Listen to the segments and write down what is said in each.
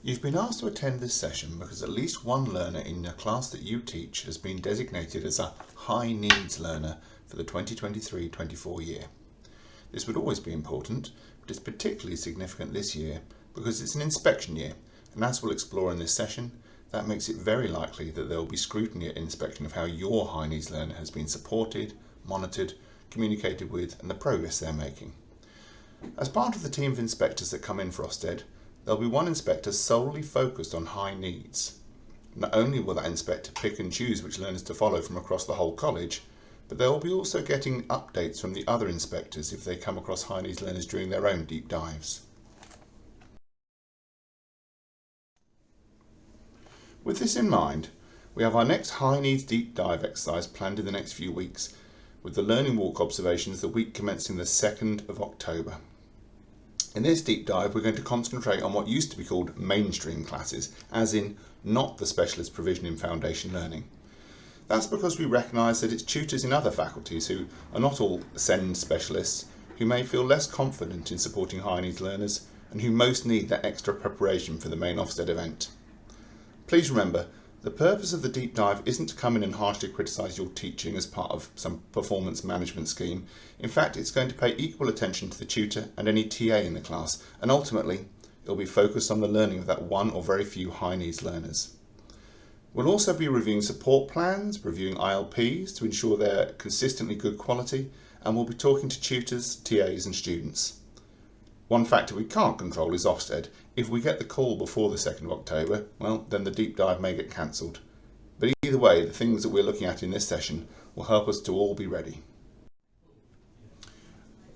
You've been asked to attend this session because at least one learner in the class that you teach has been designated as a high needs learner for the 2023-24 year. This would always be important, but it's particularly significant this year because it's an inspection year, and as we'll explore in this session, that makes it very likely that there will be scrutiny at inspection of how your high needs learner has been supported, monitored, communicated with, and the progress they're making. As part of the team of inspectors that come in for Ofsted, there'll be one inspector solely focused on high needs. Not only will that inspector pick and choose which learners to follow from across the whole college, but they'll be also getting updates from the other inspectors if they come across high needs learners during their own deep dives. With this in mind, we have our next high needs deep dive exercise planned in the next few weeks, with the Learning Walk observations the week commencing the 2nd of October. In this deep dive, we're going to concentrate on what used to be called mainstream classes, as in not the specialist provision in foundation learning. That's because we recognise that it's tutors in other faculties who are not all SEND specialists who may feel less confident in supporting high needs learners and who most need that extra preparation for the main Ofsted event. Please remember, the purpose of the deep dive isn't to come in and harshly criticise your teaching as part of some performance management scheme. In fact, it's going to pay equal attention to the tutor and any TA in the class, and ultimately, it'll be focused on the learning of that one or very few high needs learners. We'll also be reviewing support plans, reviewing ILPs to ensure they're consistently good quality, and we'll be talking to tutors, TAs and students. One factor we can't control is Ofsted. If we get the call before the 2nd of October, well, then the deep dive may get cancelled. But either way, the things that we're looking at in this session will help us to all be ready.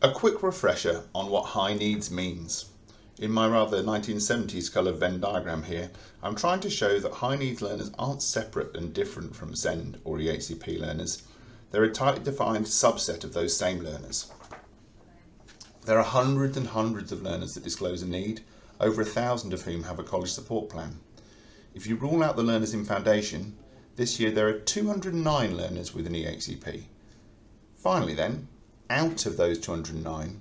A quick refresher on what high needs means. In my rather 1970s coloured Venn diagram here, I'm trying to show that high needs learners aren't separate and different from SEND or EHCP learners. They're a tightly defined subset of those same learners. There are hundreds and hundreds of learners that disclose a need, over 1,000 of whom have a college support plan. If you rule out the learners in foundation, this year there are 209 learners with an EHCP. Finally then, out of those 209,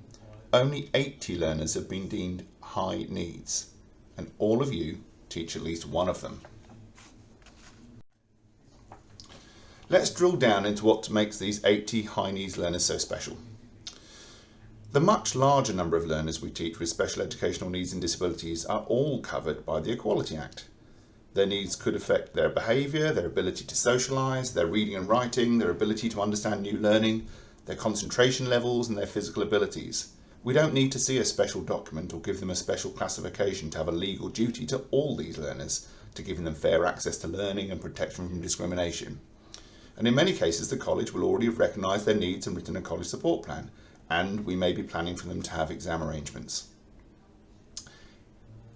only 80 learners have been deemed high needs, and all of you teach at least one of them. Let's drill down into what makes these 80 high needs learners so special. The much larger number of learners we teach with special educational needs and disabilities are all covered by the Equality Act. Their needs could affect their behaviour, their ability to socialise, their reading and writing, their ability to understand new learning, their concentration levels and their physical abilities. We don't need to see a special document or give them a special classification to have a legal duty to all these learners, to giving them fair access to learning and protection from discrimination. And in many cases the college will already have recognised their needs and written a college support plan, and we may be planning for them to have exam arrangements.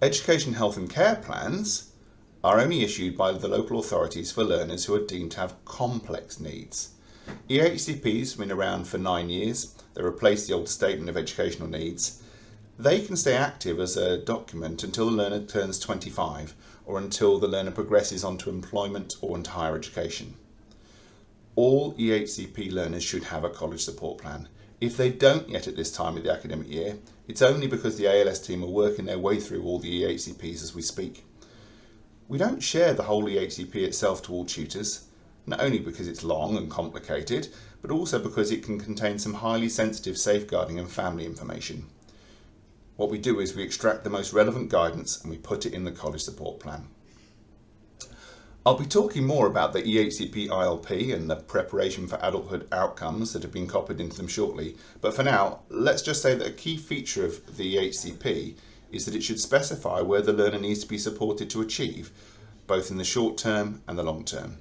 Education, health and care plans are only issued by the local authorities for learners who are deemed to have complex needs. EHCPs have been around for 9 years. They replace the old Statement of Educational Needs. They can stay active as a document until the learner turns 25 or until the learner progresses onto employment or into higher education. All EHCP learners should have a college support plan. If they don't yet at this time of the academic year, it's only because the ALS team are working their way through all the EHCPs as we speak. We don't share the whole EHCP itself to all tutors, not only because it's long and complicated, but also because it can contain some highly sensitive safeguarding and family information. What we do is we extract the most relevant guidance and we put it in the college support plan. I'll be talking more about the EHCP ILP and the preparation for adulthood outcomes that have been copied into them shortly, but for now, let's just say that a key feature of the EHCP is that it should specify where the learner needs to be supported to achieve, both in the short term and the long term.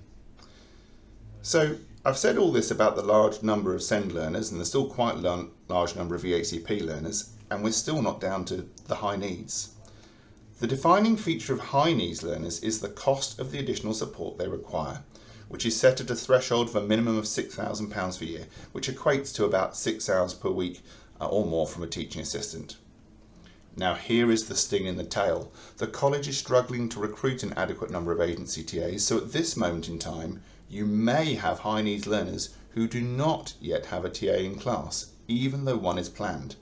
So, I've said all this about the large number of SEND learners and the still quite large number of EHCP learners, and we're still not down to the high needs. The defining feature of high needs learners is the cost of the additional support they require, which is set at a threshold of a minimum of £6,000 per year, which equates to about 6 hours per week or more from a teaching assistant. Now here is the sting in the tail. The college is struggling to recruit an adequate number of agency TAs, so at this moment in time, you may have high needs learners who do not yet have a TA in class, even though one is planned.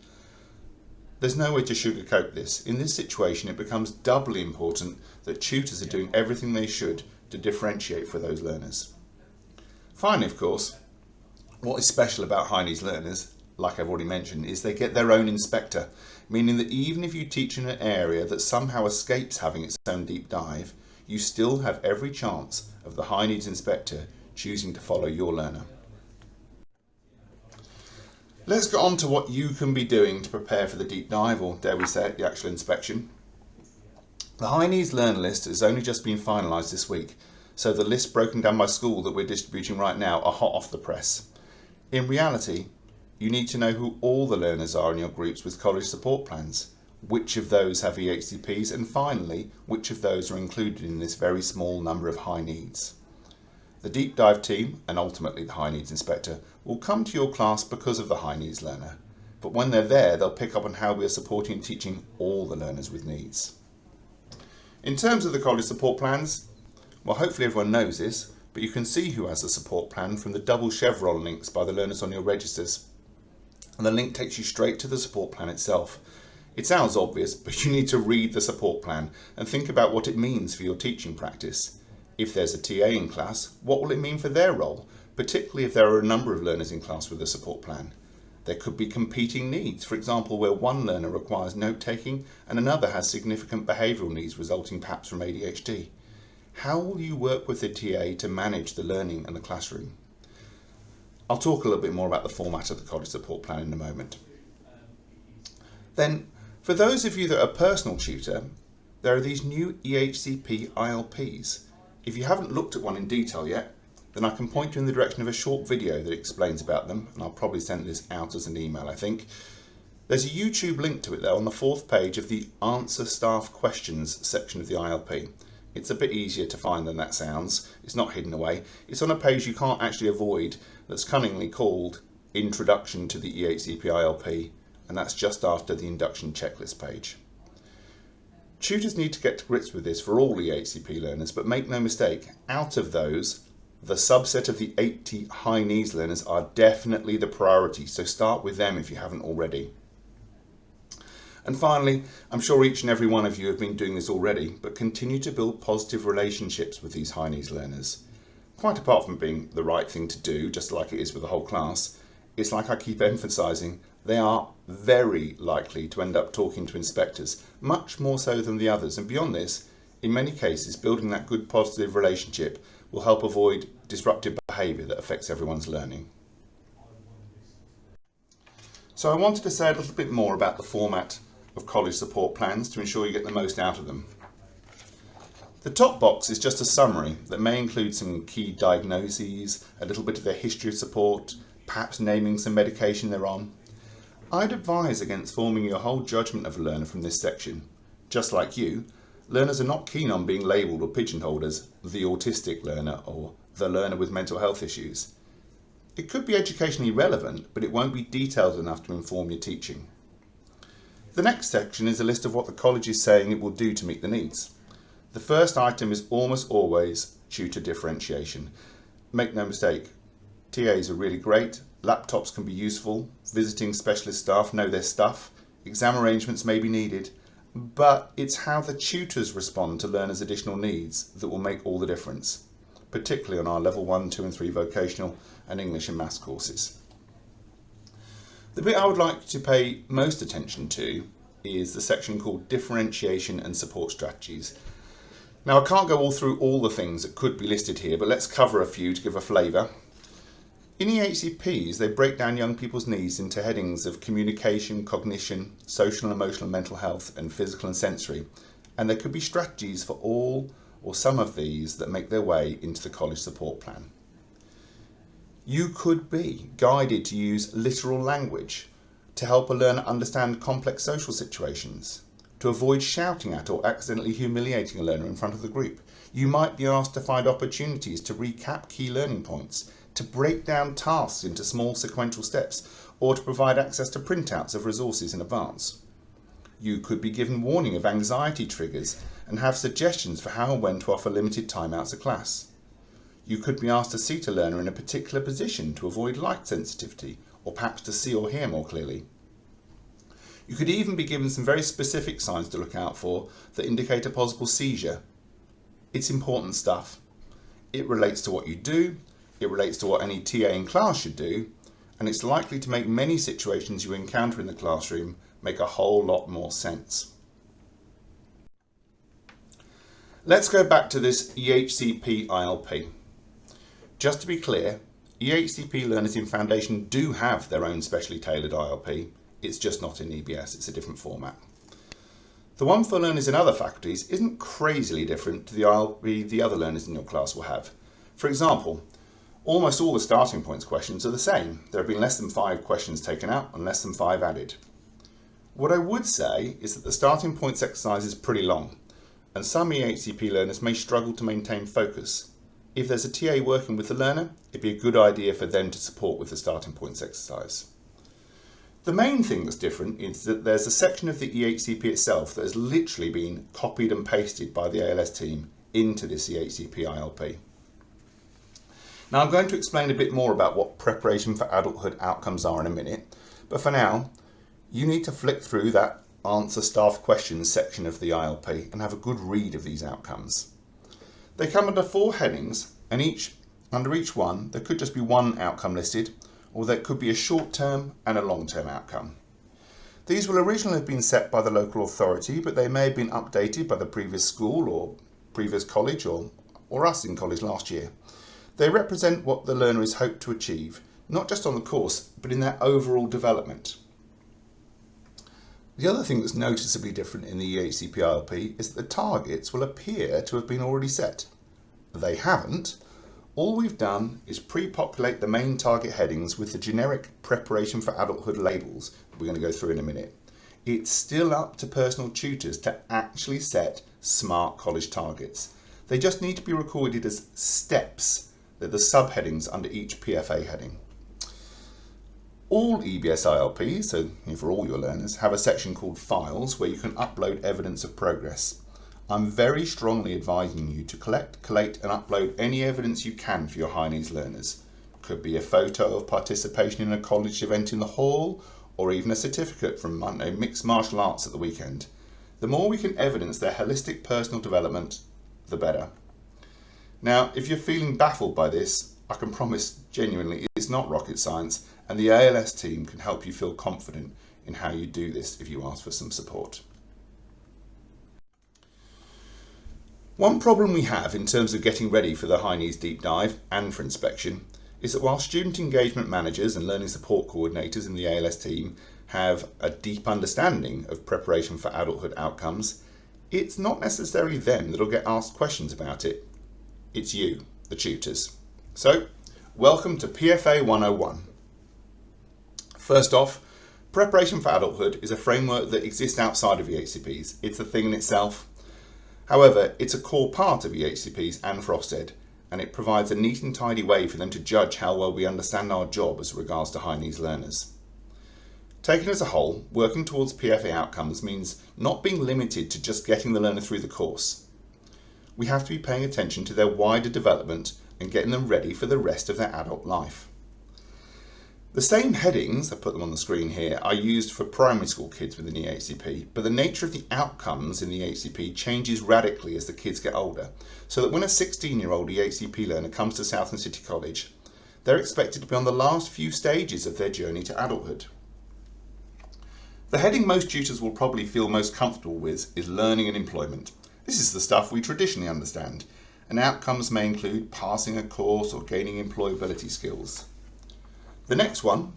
There's no way to sugarcoat this. In this situation, it becomes doubly important that tutors are doing everything they should to differentiate for those learners. Finally, of course, what is special about high needs learners, like I've already mentioned, is they get their own inspector, meaning that even if you teach in an area that somehow escapes having its own deep dive, you still have every chance of the high needs inspector choosing to follow your learner. Let's get on to what you can be doing to prepare for the deep dive, or dare we say it, the actual inspection. The high needs learner list has only just been finalised this week, so the lists broken down by school that we're distributing right now are hot off the press. In reality, you need to know who all the learners are in your groups with college support plans, which of those have EHCPs, and finally, which of those are included in this very small number of high needs. The deep dive team, and ultimately the high needs inspector, will come to your class because of the high needs learner, but when they're there, they'll pick up on how we are supporting and teaching all the learners with needs. In terms of the college support plans, well, hopefully everyone knows this, but you can see who has a support plan from the double chevron links by the learners on your registers. And the link takes you straight to the support plan itself. It sounds obvious, but you need to read the support plan and think about what it means for your teaching practice. If there's a TA in class, what will it mean for their role, particularly if there are a number of learners in class with a support plan? There could be competing needs, for example, where one learner requires note-taking and another has significant behavioural needs resulting perhaps from ADHD. How will you work with the TA to manage the learning in the classroom? I'll talk a little bit more about the format of the college support plan in a moment. Then, for those of you that are personal tutor, there are these new EHCP ILPs. If you haven't looked at one in detail yet, then I can point you in the direction of a short video that explains about them, and I'll probably send this out as an email, I think. There's a YouTube link to it though on the 4th page of the Answer Staff Questions section of the ILP. It's a bit easier to find than that sounds. It's not hidden away. It's on a page you can't actually avoid that's cunningly called Introduction to the EHCP ILP, and that's just after the induction checklist page. Tutors need to get to grips with this for all EHCP learners, but make no mistake, out of those, the subset of the 80 high needs learners are definitely the priority, so start with them if you haven't already. And finally, I'm sure each and every one of you have been doing this already, but continue to build positive relationships with these high needs learners. Quite apart from being the right thing to do, just like it is with the whole class, it's like I keep emphasising, they are very likely to end up talking to inspectors, much more so than the others. And beyond this, in many cases, building that good positive relationship will help avoid disruptive behaviour that affects everyone's learning. So I wanted to say a little bit more about the format of college support plans to ensure you get the most out of them. The top box is just a summary that may include some key diagnoses, a little bit of their history of support, perhaps naming some medication they're on. I'd advise against forming your whole judgment of a learner from this section. Just like you, learners are not keen on being labelled or pigeonholed as the autistic learner or the learner with mental health issues. It could be educationally relevant, but it won't be detailed enough to inform your teaching. The next section is a list of what the college is saying it will do to meet the needs. The first item is almost always tutor differentiation. Make no mistake, TAs are really great, laptops can be useful, visiting specialist staff know their stuff, exam arrangements may be needed, but it's how the tutors respond to learners' additional needs that will make all the difference, particularly on our level 1, 2 and 3 vocational and English and Maths courses. The bit I would like to pay most attention to is the section called Differentiation and Support Strategies. Now I can't go all through all the things that could be listed here, but let's cover a few to give a flavour. In EHCPs, they break down young people's needs into headings of communication, cognition, social and emotional mental health, and physical and sensory, and there could be strategies for all or some of these that make their way into the college support plan. You could be guided to use literal language to help a learner understand complex social situations, to avoid shouting at or accidentally humiliating a learner in front of the group. You might be asked to find opportunities to recap key learning points, to break down tasks into small sequential steps, or to provide access to printouts of resources in advance. You could be given warning of anxiety triggers and have suggestions for how and when to offer limited timeouts at class. You could be asked to seat a learner in a particular position to avoid light sensitivity, or perhaps to see or hear more clearly. You could even be given some very specific signs to look out for that indicate a possible seizure. It's important stuff. It relates to what you do, it relates to what any TA in class should do, and it's likely to make many situations you encounter in the classroom make a whole lot more sense. Let's go back to this EHCP ILP. Just to be clear, EHCP learners in Foundation do have their own specially tailored ILP, it's just not in EBS, it's a different format. The one for learners in other faculties isn't crazily different to the ILP the other learners in your class will have. For example, almost all the starting points questions are the same. There have been less than 5 questions taken out and less than 5 added. What I would say is that the starting points exercise is pretty long, and some EHCP learners may struggle to maintain focus. If there's a TA working with the learner, it'd be a good idea for them to support with the starting points exercise. The main thing that's different is that there's a section of the EHCP itself that has literally been copied and pasted by the ALS team into this EHCP ILP. Now I'm going to explain a bit more about what preparation for adulthood outcomes are in a minute, but for now, you need to flick through that answer staff questions section of the ILP and have a good read of these outcomes. They come under 4 headings, and under each one there could just be one outcome listed, or there could be a short-term and a long-term outcome. These will originally have been set by the local authority, but they may have been updated by the previous school or previous college or us in college last year. They represent what the learner is hoped to achieve, not just on the course, but in their overall development. The other thing that's noticeably different in the EHCP ILP is that the targets will appear to have been already set. They haven't. All we've done is pre-populate the main target headings with the generic preparation for adulthood labels that we're going to go through in a minute. It's still up to personal tutors to actually set smart college targets. They just need to be recorded as steps. They're the subheadings under each PFA heading. All EBS ILPs, so for all your learners, have a section called Files where you can upload evidence of progress. I'm very strongly advising you to collect, collate and upload any evidence you can for your high needs learners. Could be a photo of participation in a college event in the hall, or even a certificate from mixed martial arts at the weekend. The more we can evidence their holistic personal development, the better. Now, if you're feeling baffled by this, I can promise genuinely it's not rocket science, and the ALS team can help you feel confident in how you do this if you ask for some support. One problem we have in terms of getting ready for the high needs deep dive and for inspection is that while student engagement managers and learning support coordinators in the ALS team have a deep understanding of preparation for adulthood outcomes, it's not necessarily them that'll get asked questions about it. It's you, the tutors. So, welcome to PFA 101. First off, preparation for adulthood is a framework that exists outside of EHCPs. It's a thing in itself. However, it's a core part of EHCPs and for Ofsted, and it provides a neat and tidy way for them to judge how well we understand our job as regards to high needs learners. Taken as a whole, working towards PFA outcomes means not being limited to just getting the learner through the course. We have to be paying attention to their wider development and getting them ready for the rest of their adult life. The same headings, I put them on the screen here, are used for primary school kids within the EHCP, but the nature of the outcomes in the EHCP changes radically as the kids get older, so that when a 16-year-old EHCP learner comes to Southend City College, they're expected to be on the last few stages of their journey to adulthood. The heading most tutors will probably feel most comfortable with is learning and employment. This is the stuff we traditionally understand, and outcomes may include passing a course or gaining employability skills. The next one,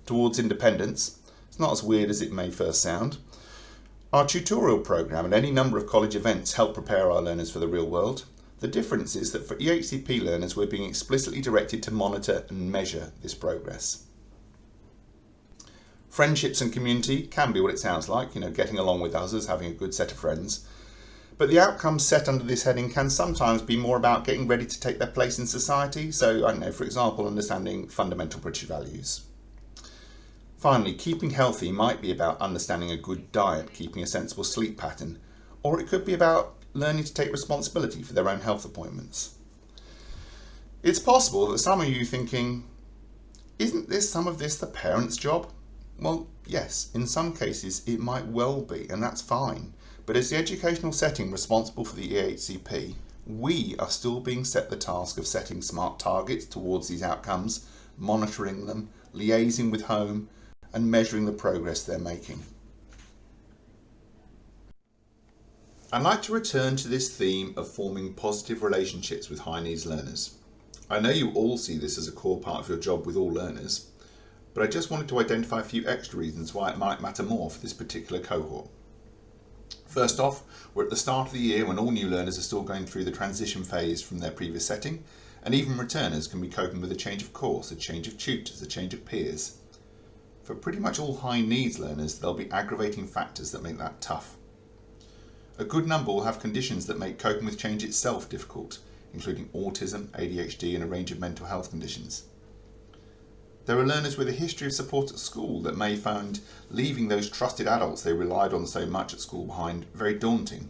towards independence, it's not as weird as it may first sound. Our tutorial programme and any number of college events help prepare our learners for the real world. The difference is that for EHCP learners, we're being explicitly directed to monitor and measure this progress. Friendships and community can be what it sounds like, getting along with others, having a good set of friends. But the outcomes set under this heading can sometimes be more about getting ready to take their place in society. So, for example, understanding fundamental British values. Finally, keeping healthy might be about understanding a good diet, keeping a sensible sleep pattern, or it could be about learning to take responsibility for their own health appointments. It's possible that some of you are thinking, isn't some of this the parents' job? Well, yes, in some cases it might well be, and that's fine. But as the educational setting responsible for the EHCP, we are still being set the task of setting smart targets towards these outcomes, monitoring them, liaising with home, and measuring the progress they're making. I'd like to return to this theme of forming positive relationships with high needs learners. I know you all see this as a core part of your job with all learners, but I just wanted to identify a few extra reasons why it might matter more for this particular cohort. First off, we're at the start of the year when all new learners are still going through the transition phase from their previous setting, and even returners can be coping with a change of course, a change of tutors, a change of peers. For pretty much all high needs learners, there'll be aggravating factors that make that tough. A good number will have conditions that make coping with change itself difficult, including autism, ADHD, and a range of mental health conditions. There are learners with a history of support at school that may find leaving those trusted adults they relied on so much at school behind very daunting.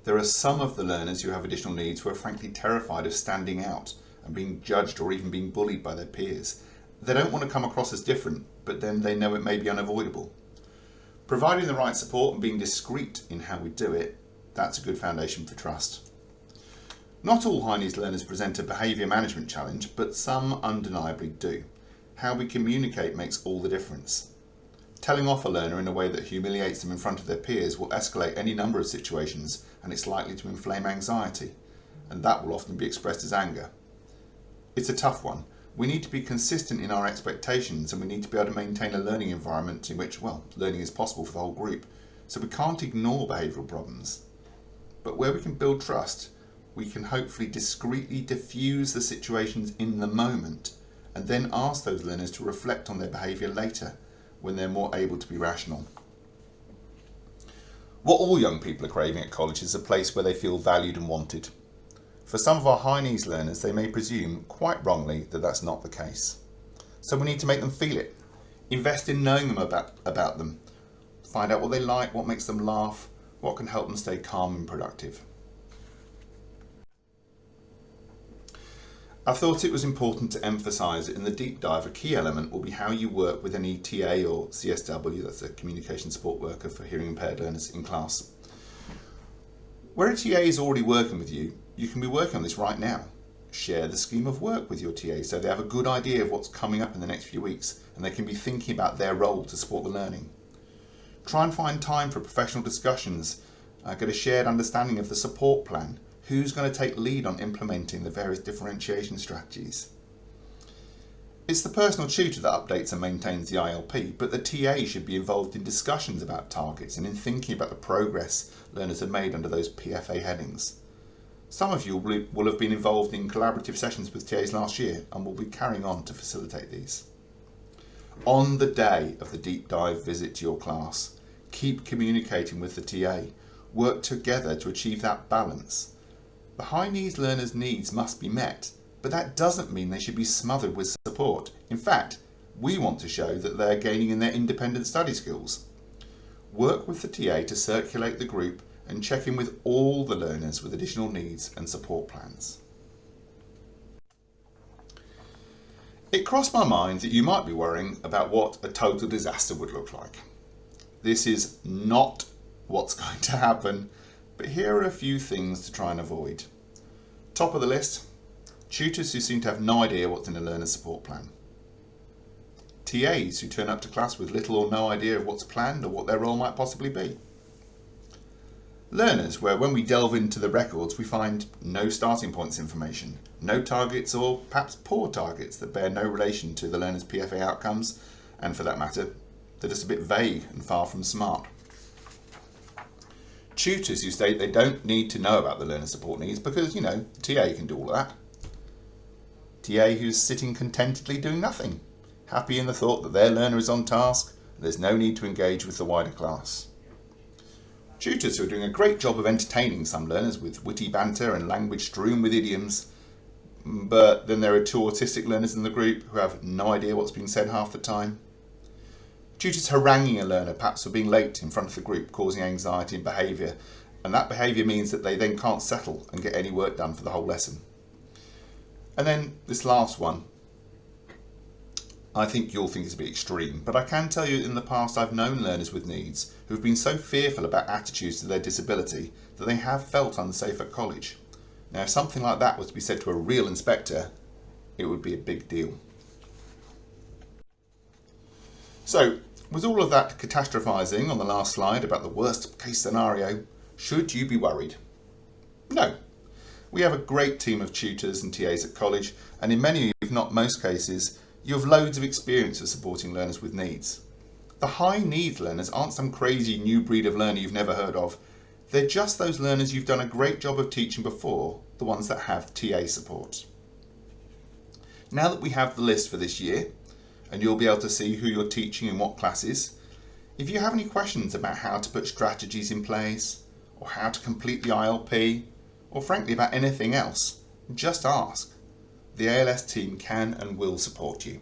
There are some of the learners who have additional needs who are frankly terrified of standing out and being judged or even being bullied by their peers. They don't want to come across as different, but then they know it may be unavoidable. Providing the right support and being discreet in how we do it, that's a good foundation for trust. Not all high needs learners present a behaviour management challenge, but some undeniably do. How we communicate makes all the difference. Telling off a learner in a way that humiliates them in front of their peers will escalate any number of situations, and it's likely to inflame anxiety, and that will often be expressed as anger. It's a tough one. We need to be consistent in our expectations, and we need to be able to maintain a learning environment in which, learning is possible for the whole group. So we can't ignore behavioural problems. But where we can build trust, we can hopefully discreetly diffuse the situations in the moment, and then ask those learners to reflect on their behaviour later, when they're more able to be rational. What all young people are craving at college is a place where they feel valued and wanted. For some of our high needs learners, they may presume, quite wrongly, that that's not the case. So we need to make them feel it. Invest in knowing them about them. Find out what they like, what makes them laugh, what can help them stay calm and productive. I thought it was important to emphasise that in the deep dive, a key element will be how you work with any TA or CSW, that's a communication support worker for hearing impaired learners in class. Where a TA is already working with you, you can be working on this right now. Share the scheme of work with your TA so they have a good idea of what's coming up in the next few weeks and they can be thinking about their role to support the learning. Try and find time for professional discussions, get a shared understanding of the support plan, who's going to take lead on implementing the various differentiation strategies. It's the personal tutor that updates and maintains the ILP, but the TA should be involved in discussions about targets and in thinking about the progress learners have made under those PFA headings. Some of you will have been involved in collaborative sessions with TAs last year and will be carrying on to facilitate these. On the day of the deep dive visit to your class, keep communicating with the TA. Work together to achieve that balance. The high needs learners' needs must be met, but that doesn't mean they should be smothered with support. In fact, we want to show that they're gaining in their independent study skills. Work with the TA to circulate the group and check in with all the learners with additional needs and support plans. It crossed my mind that you might be worrying about what a total disaster would look like. This is not what's going to happen, but here are a few things to try and avoid. Top of the list, tutors who seem to have no idea what's in a learner support plan. TAs who turn up to class with little or no idea of what's planned or what their role might possibly be. Learners where when we delve into the records we find no starting points information, no targets or perhaps poor targets that bear no relation to the learner's PFA outcomes, and for that matter, they're just a bit vague and far from smart. Tutors who state they don't need to know about the learner support needs because, the TA can do all of that. TA who's sitting contentedly doing nothing, happy in the thought that their learner is on task and there's no need to engage with the wider class. Tutors who are doing a great job of entertaining some learners with witty banter and language strewn with idioms, but then there are two autistic learners in the group who have no idea what's being said half the time. Tutors haranguing a learner perhaps for being late in front of the group, causing anxiety and behaviour, and that behaviour means that they then can't settle and get any work done for the whole lesson. And then this last one, I think you'll think it's a bit extreme, but I can tell you in the past I've known learners with needs who've been so fearful about attitudes to their disability that they have felt unsafe at college. Now, if something like that was to be said to a real inspector, it would be a big deal. So, with all of that catastrophising on the last slide about the worst case scenario, should you be worried? No. We have a great team of tutors and TAs at college, and in many, if not most cases, you have loads of experience of supporting learners with needs. The high needs learners aren't some crazy new breed of learner you've never heard of. They're just those learners you've done a great job of teaching before, the ones that have TA support. Now that we have the list for this year, and you'll be able to see who you're teaching in what classes, if you have any questions about how to put strategies in place, or how to complete the ILP, or frankly about anything else, just ask. The ALS team can and will support you.